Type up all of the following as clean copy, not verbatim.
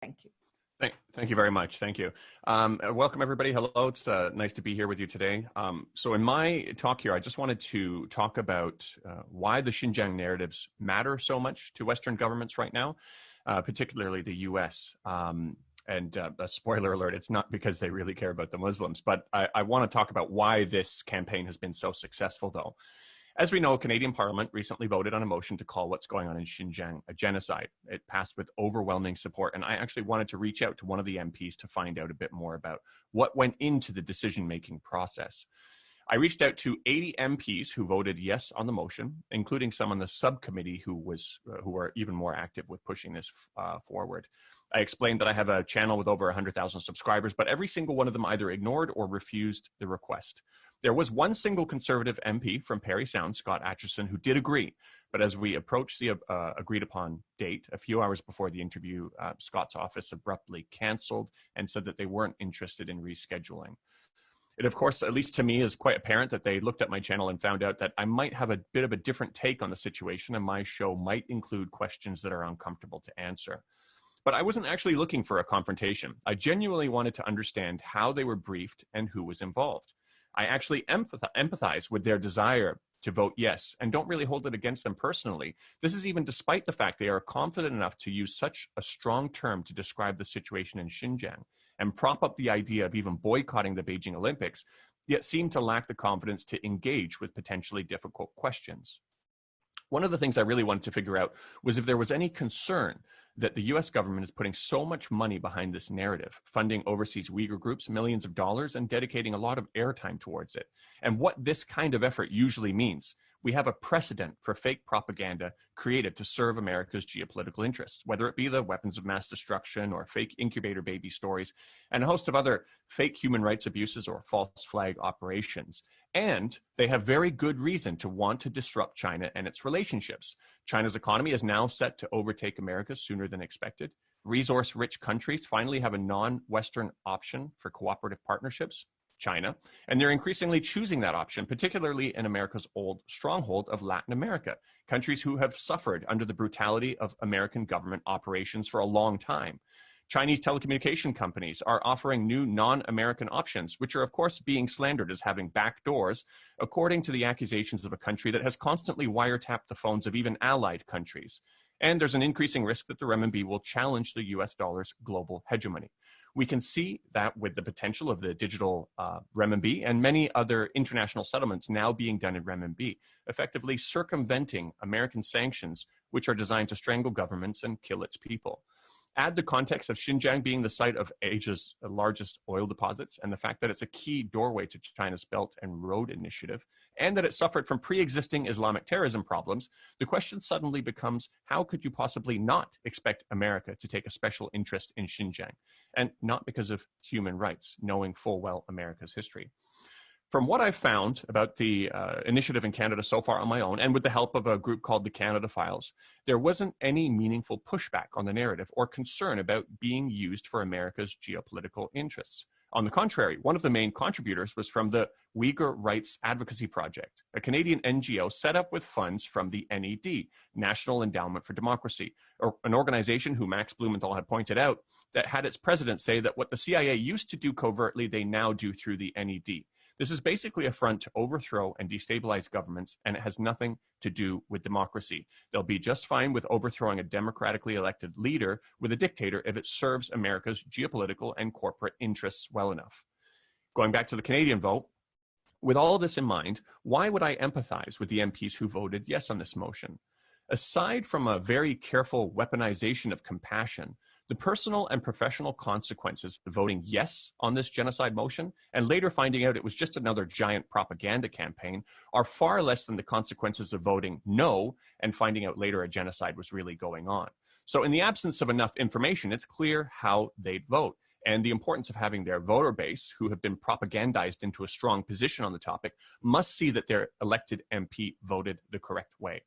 Thank you. Thank you very much. Thank you. Welcome, everybody. Hello. It's nice to be here with you today. So in my talk here, I just wanted to talk about why the Xinjiang narratives matter so much to Western governments right now, particularly the U.S. And a spoiler alert, it's not because they really care about the Muslims, but I want to talk about why this campaign has been so successful, though. As we know, Canadian Parliament recently voted on a motion to call what's going on in Xinjiang a genocide. It passed with overwhelming support, and I actually wanted to reach out to one of the MPs to find out a bit more about what went into the decision-making process. I reached out to 80 MPs who voted yes on the motion, including some on the subcommittee who were even more active with pushing this forward. I explained that I have a channel with over 100,000 subscribers, but every single one of them either ignored or refused the request. There was one single Conservative MP from Parry Sound, Scott Atchison, who did agree. But as we approached the agreed upon date, a few hours before the interview, Scott's office abruptly canceled and said that they weren't interested in rescheduling. It, of course, at least to me, is quite apparent that they looked at my channel and found out that I might have a bit of a different take on the situation, and my show might include questions that are uncomfortable to answer. But I wasn't actually looking for a confrontation. I genuinely wanted to understand how they were briefed and who was involved. I actually empathize with their desire to vote yes and don't really hold it against them personally. This is even despite the fact they are confident enough to use such a strong term to describe the situation in Xinjiang and prop up the idea of even boycotting the Beijing Olympics, yet seem to lack the confidence to engage with potentially difficult questions. One of the things I really wanted to figure out was if there was any concern that the US government is putting so much money behind this narrative, funding overseas Uyghur groups millions of dollars and dedicating a lot of airtime towards it, and what this kind of effort usually means. We have a precedent for fake propaganda created to serve America's geopolitical interests, whether it be the weapons of mass destruction or fake incubator baby stories, and a host of other fake human rights abuses or false flag operations. And they have very good reason to want to disrupt China and its relationships. China's economy is now set to overtake America sooner than expected. Resource-rich countries finally have a non-Western option for cooperative partnerships, China, and they're increasingly choosing that option, particularly in America's old stronghold of Latin America, countries who have suffered under the brutality of American government operations for a long time. Chinese telecommunication companies are offering new non-American options, which are, of course, being slandered as having back doors, according to the accusations of a country that has constantly wiretapped the phones of even allied countries. And there's an increasing risk that the renminbi will challenge the US dollar's global hegemony. We can see that with the potential of the digital renminbi and many other international settlements now being done in renminbi, effectively circumventing American sanctions, which are designed to strangle governments and kill its people. Add the context of Xinjiang being the site of Asia's largest oil deposits and the fact that it's a key doorway to China's Belt and Road Initiative, and that it suffered from pre-existing Islamic terrorism problems, the question suddenly becomes, how could you possibly not expect America to take a special interest in Xinjiang? And not because of human rights, knowing full well America's history. From what I've found about the initiative in Canada so far on my own, and with the help of a group called the Canada Files, there wasn't any meaningful pushback on the narrative or concern about being used for America's geopolitical interests. On the contrary, one of the main contributors was from the Uyghur Rights Advocacy Project, a Canadian NGO set up with funds from the NED, National Endowment for Democracy, an organization who Max Blumenthal had pointed out that had its president say that what the CIA used to do covertly, they now do through the NED. This is basically a front to overthrow and destabilize governments, and it has nothing to do with democracy. They'll be just fine with overthrowing a democratically elected leader with a dictator if it serves America's geopolitical and corporate interests well enough. Going back to the Canadian vote, with all of this in mind, why would I empathize with the MPs who voted yes on this motion? Aside from a very careful weaponization of compassion, the personal and professional consequences of voting yes on this genocide motion and later finding out it was just another giant propaganda campaign are far less than the consequences of voting no and finding out later a genocide was really going on. So in the absence of enough information, it's clear how they'd vote and the importance of having their voter base, who have been propagandized into a strong position on the topic, must see that their elected MP voted the correct way.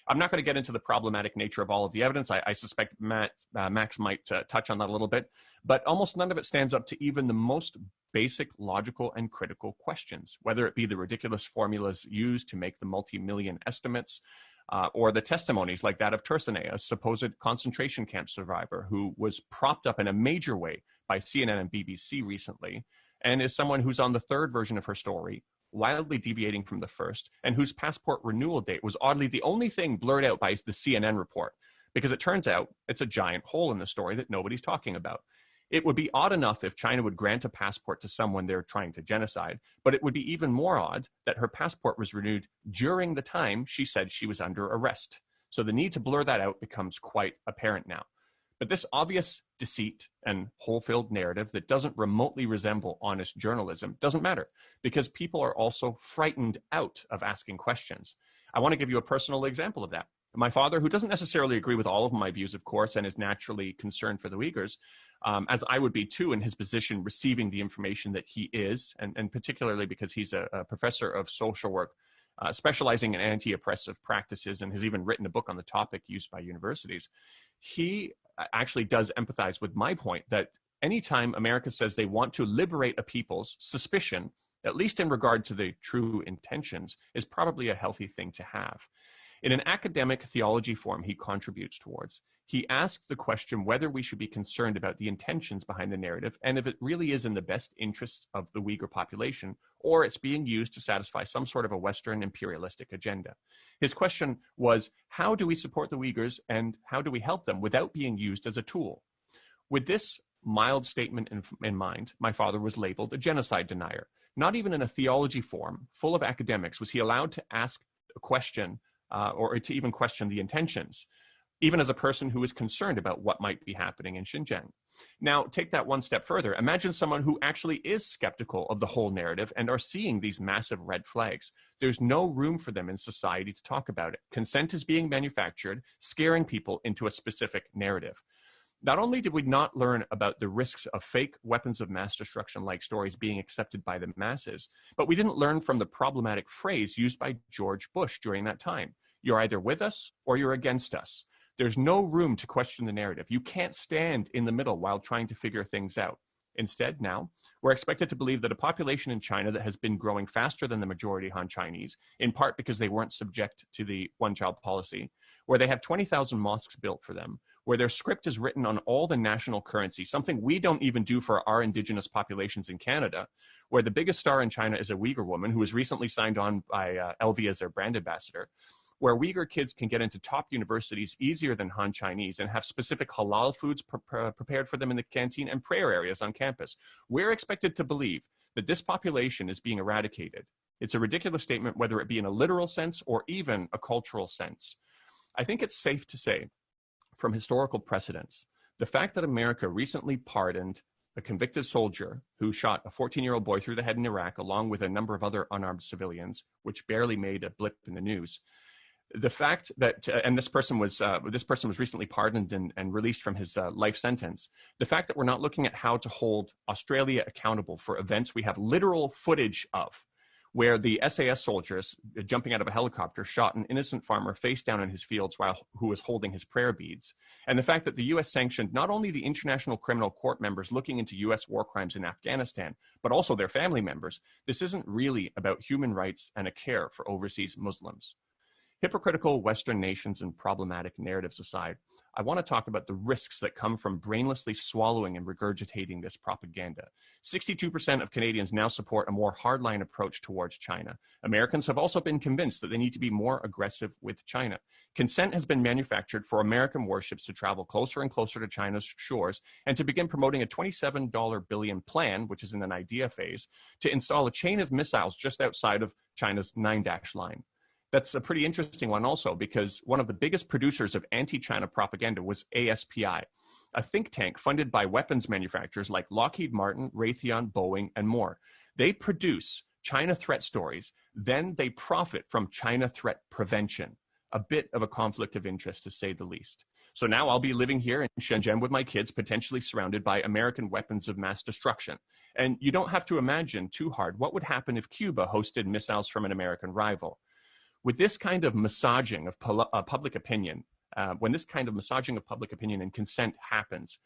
I'm not going to get into the problematic nature of all of the evidence. I suspect Max might touch on that a little bit, but almost none of it stands up to even the most basic, logical, and critical questions, whether it be the ridiculous formulas used to make the multi-million estimates, or the testimonies like that of Tursane, a supposed concentration camp survivor who was propped up in a major way by CNN and BBC recently, and is someone who's on the third version of her story, wildly deviating from the first, and whose passport renewal date was oddly the only thing blurred out by the CNN report, because it turns out it's a giant hole in the story that nobody's talking about. It would be odd enough if China would grant a passport to someone they're trying to genocide, but it would be even more odd that her passport was renewed during the time she said she was under arrest. So the need to blur that out becomes quite apparent now. But this obvious deceit and hole-filled narrative that doesn't remotely resemble honest journalism doesn't matter, because people are also frightened out of asking questions. I want to give you a personal example of that. My father, who doesn't necessarily agree with all of my views, of course, and is naturally concerned for the Uyghurs, as I would be too in his position receiving the information that he is, and particularly because he's a professor of social work, specializing in anti-oppressive practices, and has even written a book on the topic used by universities. He actually does empathize with my point that anytime America says they want to liberate a people's suspicion, at least in regard to the true intentions, is probably a healthy thing to have. In an academic theology form he contributes towards, he asked the question whether we should be concerned about the intentions behind the narrative and if it really is in the best interests of the Uyghur population, or it's being used to satisfy some sort of a Western imperialistic agenda. His question was, how do we support the Uyghurs and how do we help them without being used as a tool? With this mild statement in mind, my father was labeled a genocide denier. Not even in a theology form, full of academics, was he allowed to ask a question or to even question the intentions, even as a person who is concerned about what might be happening in Xinjiang. Now, take that one step further. Imagine someone who actually is skeptical of the whole narrative and are seeing these massive red flags. There's no room for them in society to talk about it. Consent is being manufactured, scaring people into a specific narrative. Not only did we not learn about the risks of fake weapons of mass destruction like stories being accepted by the masses, but we didn't learn from the problematic phrase used by George Bush during that time. You're either with us or you're against us. There's no room to question the narrative. You can't stand in the middle while trying to figure things out. Instead, now, we're expected to believe that a population in China that has been growing faster than the majority Han Chinese, in part because they weren't subject to the one-child policy, where they have 20,000 mosques built for them, where their script is written on all the national currency, something we don't even do for our indigenous populations in Canada, where the biggest star in China is a Uyghur woman who was recently signed on by LV as their brand ambassador, where Uyghur kids can get into top universities easier than Han Chinese and have specific halal foods prepared for them in the canteen and prayer areas on campus. We're expected to believe that this population is being eradicated. It's a ridiculous statement, whether it be in a literal sense or even a cultural sense. I think it's safe to say, from historical precedents, the fact that America recently pardoned a convicted soldier who shot a 14-year-old boy through the head in Iraq, along with a number of other unarmed civilians, which barely made a blip in the news. The fact that, and this person was recently pardoned and released from his life sentence. The fact that we're not looking at how to hold Australia accountable for events we have literal footage of, where the SAS soldiers jumping out of a helicopter shot an innocent farmer face down in his fields who was holding his prayer beads. And the fact that the U.S. sanctioned not only the International Criminal Court members looking into U.S. war crimes in Afghanistan, but also their family members. This isn't really about human rights and a care for overseas Muslims. Hypocritical Western nations and problematic narratives aside, I want to talk about the risks that come from brainlessly swallowing and regurgitating this propaganda. 62% of Canadians now support a more hardline approach towards China. Americans have also been convinced that they need to be more aggressive with China. Consent has been manufactured for American warships to travel closer and closer to China's shores and to begin promoting a $27 billion plan, which is in an idea phase, to install a chain of missiles just outside of China's 9-dash line. That's a pretty interesting one also, because one of the biggest producers of anti-China propaganda was ASPI, a think tank funded by weapons manufacturers like Lockheed Martin, Raytheon, Boeing, and more. They produce China threat stories, then they profit from China threat prevention. A bit of a conflict of interest, to say the least. So now I'll be living here in Shenzhen with my kids, potentially surrounded by American weapons of mass destruction. And you don't have to imagine too hard what would happen if Cuba hosted missiles from an American rival. With this kind of massaging of public opinion, when this kind of massaging of public opinion and consent happens,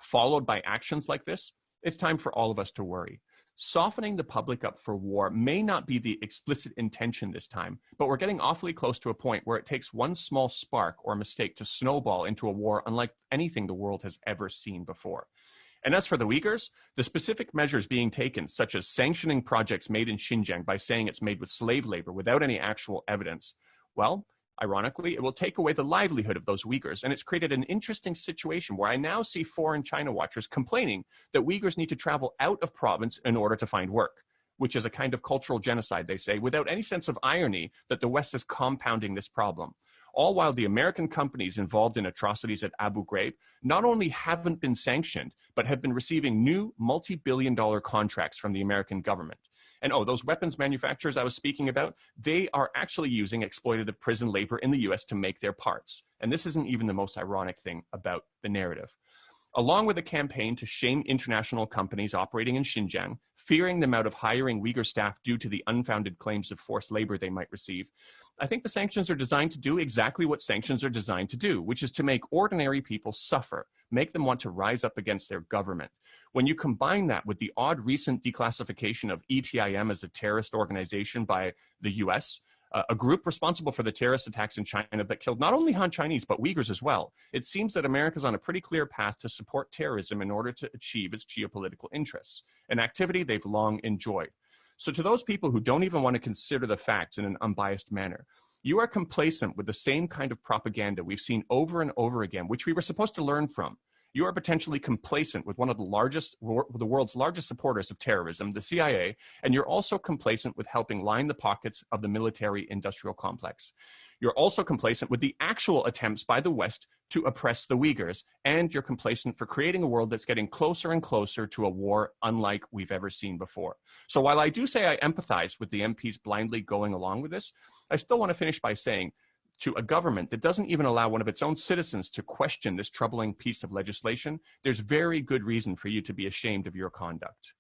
followed by actions like this, it's time for all of us to worry. softening the public up for war may not be the explicit intention this time, but we're getting awfully close to a point where it takes one small spark or mistake to snowball into a war unlike anything the world has ever seen before. And as for the Uyghurs, the specific measures being taken, such as sanctioning projects made in Xinjiang by saying it's made with slave labor without any actual evidence, well, ironically, it will take away the livelihood of those Uyghurs, and it's created an interesting situation where I now see foreign China watchers complaining that Uyghurs need to travel out of province in order to find work, which is a kind of cultural genocide, they say, without any sense of irony that the West is compounding this problem. All while the American companies involved in atrocities at Abu Ghraib not only haven't been sanctioned, but have been receiving new multi-billion-dollar contracts from the American government. And those weapons manufacturers I was speaking about, they are actually using exploitative prison labor in the US to make their parts. And this isn't even the most ironic thing about the narrative. Along with a campaign to shame international companies operating in Xinjiang, fearing them out of hiring Uyghur staff due to the unfounded claims of forced labor they might receive, I think the sanctions are designed to do exactly what sanctions are designed to do, which is to make ordinary people suffer, make them want to rise up against their government. When you combine that with the odd recent declassification of ETIM as a terrorist organization by the US, a group responsible for the terrorist attacks in China that killed not only Han Chinese, but Uyghurs as well, it seems that America's on a pretty clear path to support terrorism in order to achieve its geopolitical interests, an activity they've long enjoyed. So to those people who don't even want to consider the facts in an unbiased manner, you are complacent with the same kind of propaganda we've seen over and over again, which we were supposed to learn from. You are potentially complacent with one of the world's largest supporters of terrorism, the CIA, and you're also complacent with helping line the pockets of the military-industrial complex. You're also complacent with the actual attempts by the West to oppress the Uyghurs, and you're complacent for creating a world that's getting closer and closer to a war unlike we've ever seen before. So while I do say I empathize with the MPs blindly going along with this, I still want to finish by saying, to a government that doesn't even allow one of its own citizens to question this troubling piece of legislation, there's very good reason for you to be ashamed of your conduct.